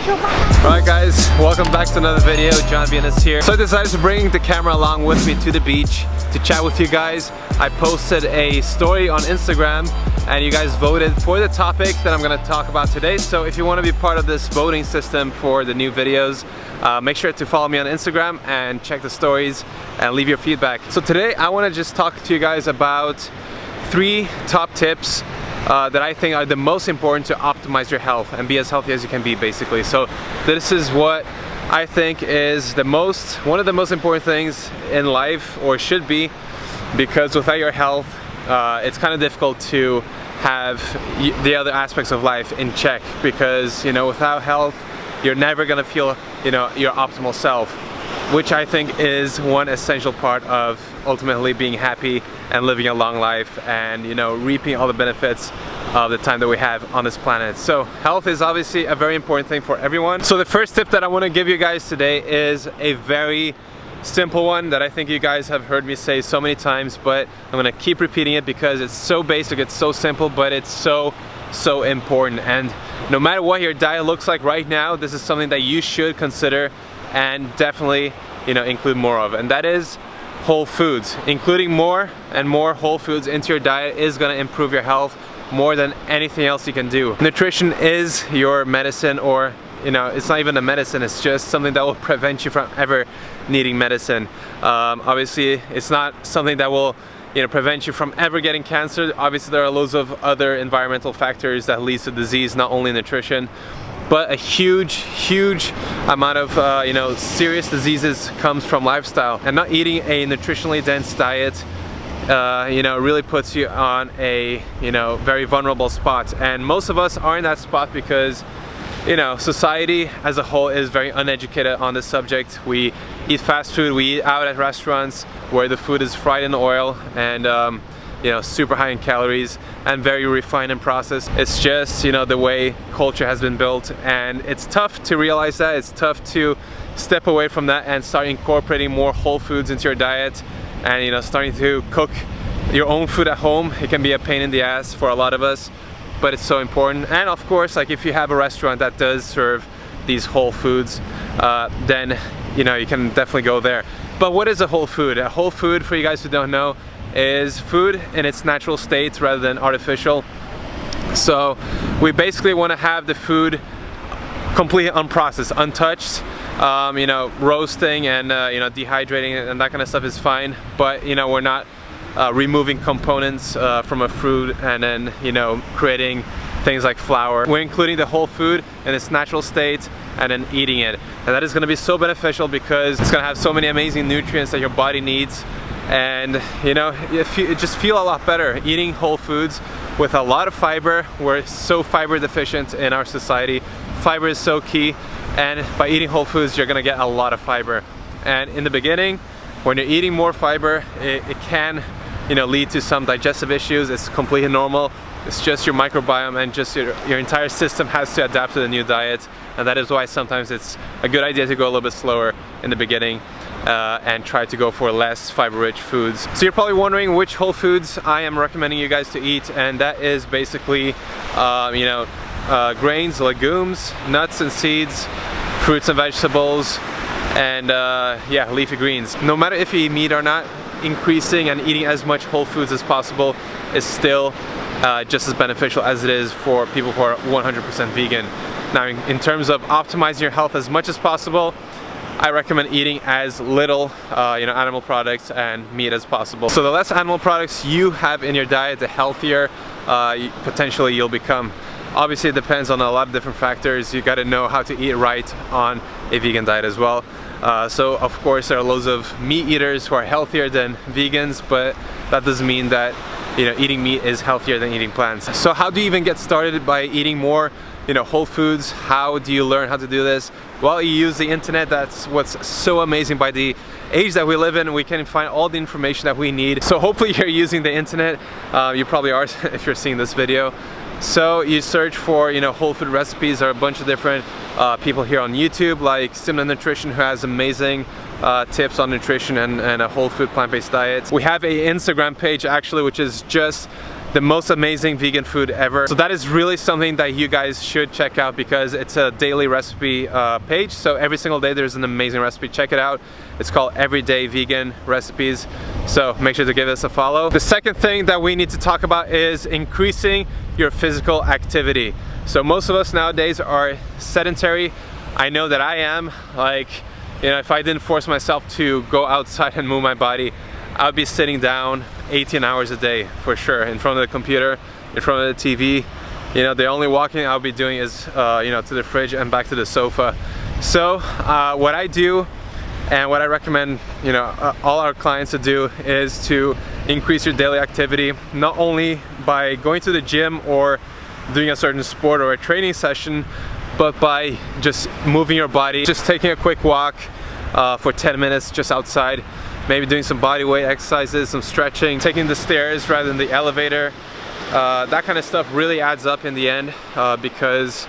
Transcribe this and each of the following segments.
Alright guys, welcome back to another video. Jon Venus here. So I decided to bring the camera along with me to the beach to chat with you guys. I posted a story on Instagram and you guys voted for the topic that I'm going to talk about today. So if you want to be part of this voting system for the new videos, make sure to follow me on Instagram and check the stories and leave your feedback. So today I want to just talk to you guys about 3 top tips that I think are the most important to optimize your health and be as healthy as you can be, basically. So this is what I think is one of the most important things in life, or should be, because without your health it's kind of difficult to have the other aspects of life in check, because without health you're never gonna feel your optimal self, which I think is one essential part of ultimately being happy and living a long life and reaping all the benefits of the time that we have on this planet. So health is obviously a very important thing for everyone. So the first tip that I want to give you guys today is a very simple one that I think you guys have heard me say so many times, but I'm gonna keep repeating it because it's so basic, it's so simple, but it's so important. And no matter what your diet looks like right now, this is something that you should consider and definitely include more of, and that is whole foods. Including more and more whole foods into your diet is going to improve your health more than anything else you can do. Nutrition is your medicine, or it's not even a medicine, it's just something that will prevent you from ever needing medicine. Obviously it's not something that will prevent you from ever getting cancer. Obviously there are loads of other environmental factors that leads to disease, not only nutrition. But a huge amount of serious diseases comes from lifestyle, and not eating a nutritionally dense diet really puts you on a very vulnerable spot. And most of us are in that spot because society as a whole is very uneducated on this subject. We eat fast food, we eat out at restaurants where the food is fried in oil and super high in calories and very refined and processed. It's just the way culture has been built, and it's tough to realize that. It's tough to step away from that and start incorporating more whole foods into your diet, and starting to cook your own food at home. It can be a pain in the ass for a lot of us, but it's so important. And of course, like if you have a restaurant that does serve these whole foods, then you can definitely go there. But what is a whole food? A whole food, for you guys who don't know, is food in its natural state rather than artificial. So we basically want to have the food completely unprocessed, untouched. Roasting and dehydrating and that kind of stuff is fine, but we're not removing components from a fruit and then creating things like flour. We're including the whole food in its natural state and then eating it, and that is going to be so beneficial because it's going to have so many amazing nutrients that your body needs. And you just feel a lot better eating whole foods with a lot of fiber. We're so fiber deficient in our society. Fiber is so key, and by eating whole foods you're gonna get a lot of fiber. And in the beginning, when you're eating more fiber, it can lead to some digestive issues. It's completely normal. It's just your microbiome and just your entire system has to adapt to the new diet, and that is why sometimes it's a good idea to go a little bit slower in the beginning and try to go for less fiber-rich foods. So you're probably wondering which whole foods I am recommending you guys to eat, and that is basically grains, legumes, nuts and seeds, fruits and vegetables, and leafy greens. No matter if you eat meat or not, increasing and eating as much whole foods as possible is still just as beneficial as it is for people who are 100% vegan. Now in terms of optimizing your health as much as possible, I recommend eating as little animal products and meat as possible. So the less animal products you have in your diet, the healthier potentially you'll become. Obviously it depends on a lot of different factors. You got to know how to eat right on a vegan diet as well. So of course there are loads of meat eaters who are healthier than vegans, but that doesn't mean that eating meat is healthier than eating plants. So how do you even get started by eating more whole foods? How do you learn how to do this? Well, you use the internet. That's what's so amazing. By the age that we live in, we can find all the information that we need. So hopefully you're using the internet. You probably are if you're seeing this video. So you search for whole food recipes. There are a bunch of different people here on YouTube, like Simna Nutrition, who has amazing tips on nutrition and a whole food plant-based diet. We have an Instagram page actually, which is just the most amazing vegan food ever. So that is really something that you guys should check out, because it's a daily recipe page. So every single day there's an amazing recipe. Check it out. It's called Everyday Vegan Recipes. So make sure to give us a follow. The second thing that we need to talk about is increasing your physical activity. So most of us nowadays are sedentary. I know that I am. Like, you know, if I didn't force myself to go outside and move my body, I would be sitting down 18 hours a day for sure, in front of the computer, in front of the TV. You know, the only walking I'll be doing is, you know, to the fridge and back to the sofa. So what I do and what I recommend, you know, all our clients to do is to increase your daily activity, not only by going to the gym or doing a certain sport or a training session, but by just moving your body, just taking a quick walk for 10 minutes just outside, maybe doing some body weight exercises, some stretching, taking the stairs rather than the elevator. That kind of stuff really adds up in the end, because,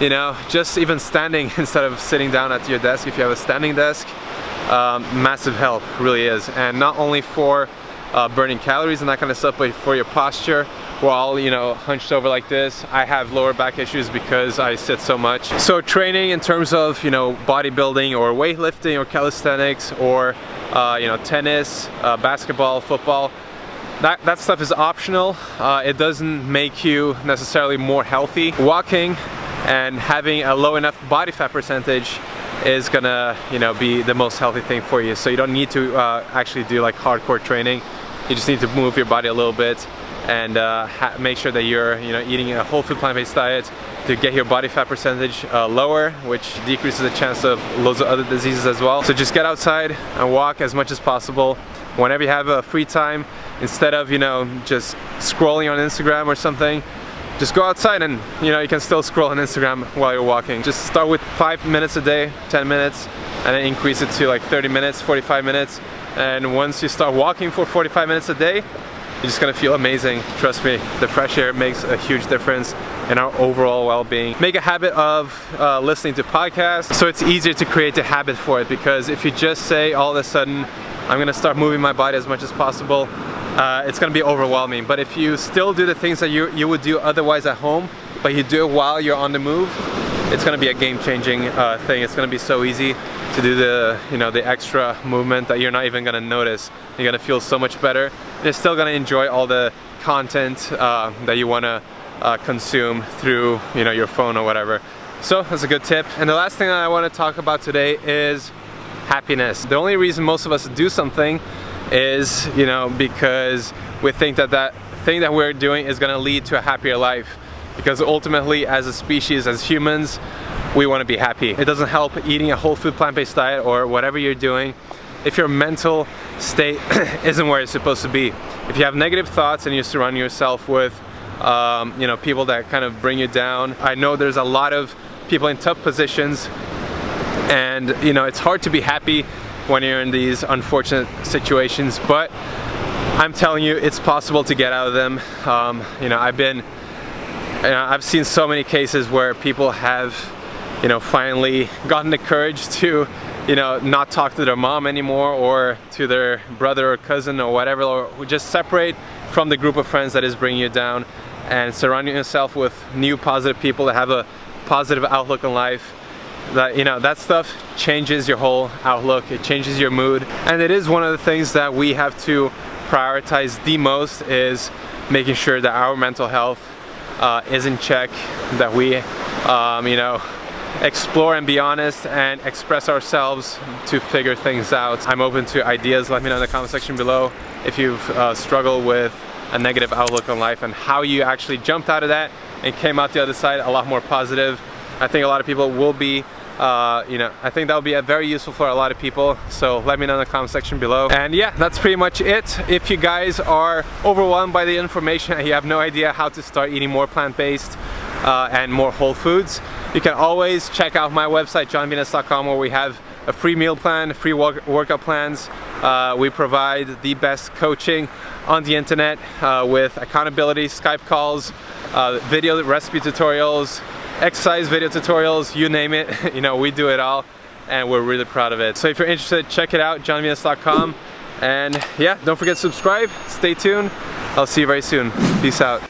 you know, just even standing instead of sitting down at your desk, if you have a standing desk, massive help, really is. And not only for burning calories and that kind of stuff, but for your posture. While, you know, hunched over like this, I have lower back issues because I sit so much. So training in terms of, you know, bodybuilding or weightlifting or calisthenics or you know, tennis, basketball, football, that stuff is optional. It doesn't make you necessarily more healthy. Walking and having a low enough body fat percentage is gonna, you know, be the most healthy thing for you. So you don't need to actually do like hardcore training. You just need to move your body a little bit and make sure that you're, you know, eating a whole food plant-based diet to get your body fat percentage lower, which decreases the chance of loads of other diseases as well. So just get outside and walk as much as possible. Whenever you have a free time, instead of, you know, just scrolling on Instagram or something, just go outside and, you know, you can still scroll on Instagram while you're walking. Just start with 5 minutes a day, 10 minutes, and then increase it to like 30 minutes, 45 minutes. And once you start walking for 45 minutes a day, you're just gonna feel amazing. Trust me, the fresh air makes a huge difference in our overall well-being. Make a habit of listening to podcasts, so it's easier to create a habit for it, because if you just say all of a sudden, I'm gonna start moving my body as much as possible, it's gonna be overwhelming. But if you still do the things that you would do otherwise at home, but you do it while you're on the move, it's gonna be a game-changing thing. It's gonna be so easy to do the, you know, the extra movement that you're not even gonna notice. You're gonna feel so much better. And you're still gonna enjoy all the content that you wanna consume through, you know, your phone or whatever. So that's a good tip. And the last thing that I wanna talk about today is happiness. The only reason most of us do something is, you know, because we think that that thing that we're doing is gonna lead to a happier life. Because ultimately, as a species, as humans, we want to be happy. It doesn't help eating a whole food plant-based diet or whatever you're doing if your mental state isn't where it's supposed to be. If you have negative thoughts and you surround yourself with you know, people that kind of bring you down. I know there's a lot of people in tough positions, and you know, it's hard to be happy when you're in these unfortunate situations, but I'm telling you, it's possible to get out of them. You know, I've seen so many cases where people have, you know, finally gotten the courage to, you know, not talk to their mom anymore, or to their brother or cousin or whatever, or just separate from the group of friends that is bringing you down, and surround yourself with new positive people that have a positive outlook on life. That, you know, that stuff changes your whole outlook. It changes your mood, and it is one of the things that we have to prioritize the most, is making sure that our mental health is in check, that we you know, explore and be honest and express ourselves to figure things out. I'm open to ideas. Let me know in the comment section below if you've struggled with a negative outlook on life and how you actually jumped out of that and came out the other side a lot more positive. I think a lot of people will be you know, I think that will be very useful for a lot of people, so let me know in the comment section below. And yeah, that's pretty much it. If you guys are overwhelmed by the information and you have no idea how to start eating more plant-based and more whole foods, you can always check out my website, jonvenus.com, where we have a free meal plan, free workout plans. We provide the best coaching on the internet with accountability, Skype calls, video recipe tutorials, exercise video tutorials, you name it. You know, we do it all, and we're really proud of it. So if you're interested, check it out, jonvenus.com. And yeah, don't forget to subscribe, stay tuned, I'll see you very soon. Peace out.